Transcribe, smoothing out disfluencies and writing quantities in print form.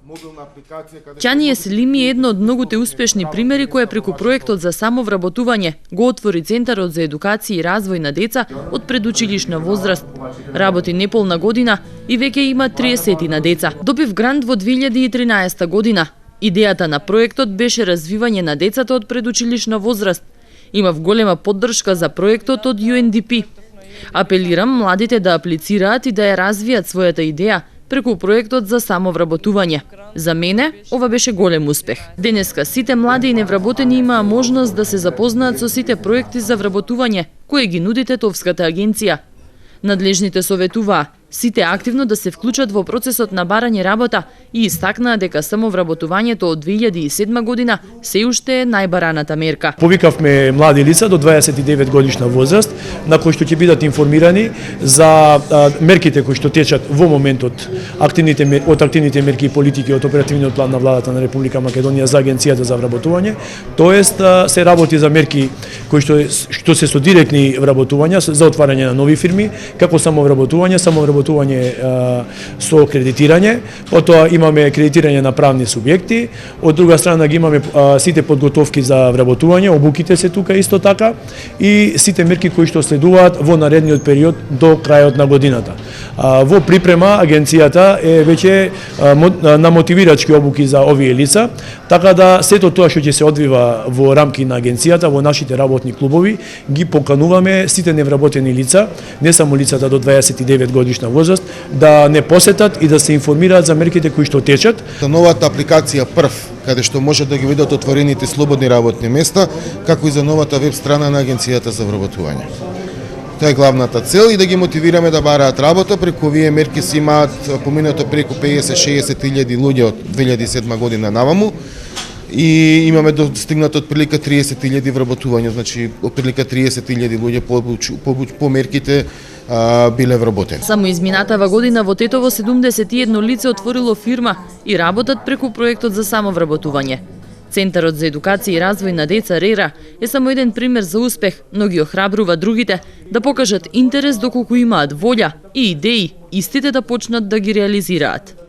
Ќание Селими е едно од многуте успешни примери која преку проектот за самовработување го отвори Центарот за едукација и развој на деца од предучилишна возраст. Работи неполна година и веќе има 30 на деца. Добив грант во 2013 година. Идејата на проектот беше развивање на децата од предучилишна возраст. Имав голема поддршка за проектот од UNDP. Апелирам младите да аплицираат и да ја развијат својата идеја преку проектот за самовработување. За мене, ова беше голем успех. Денеска сите млади и невработени имаа можност да се запознаат со сите проекти за вработување кои ги нуди Тетовската агенција. Надлежните советуваа сите активно да се вклучат во процесот на барање работа и истакнаа дека самовработувањето од 2007 година се уште е најбараната мерка. Повикавме млади лица до 29 годишна возраст на кои што ќе бидат информирани за мерките кои што течат во моментот, активните мерки и политики од оперативниот план на владата на Република Македонија за агенцијата за вработување, тоест се работи за мерки кои што се со директни вработувања за отварање на нови фирми, како самовработување со кредитирање, потоа имаме кредитирање на правни субјекти, од друга страна ги имаме сите подготовки за вработување, обуките се тука исто така и сите мерки кои што следуваат во наредниот период до крајот на годината. Во припрема агенцијата е веќе на мотивирачки обуки за овие лица, така да сето тоа што ќе се одвива во рамки на агенцијата, во нашите работни клубови, ги покануваме сите невработени лица, не само лицата до 29 годишна возраст, да не посетат и да се информираат за мерките кои што течат. Новата апликација прв, каде што може да ги видат отворените слободни работни места, како и за новата веб страна на агенцијата за вработување. Тоа е главната цел и да ги мотивираме да бараат работа. Преку овие мерки се имаат поминато преку 50-60 илјади луѓе од 2007 година наваму и имаме достигнато отприлика 30 илјади вработувања, значи отприлика 30 илјади луѓе по мерките биле вработени. Само изминатава година во Тетово 71 лице отворило фирма и работат преку проектот за самовработување. Центарот за едукација и развој на деца РЕРА е само еден пример за успех, но ги охрабрува другите да покажат интерес доколку имаат волја и идеи, истите да почнат да ги реализираат.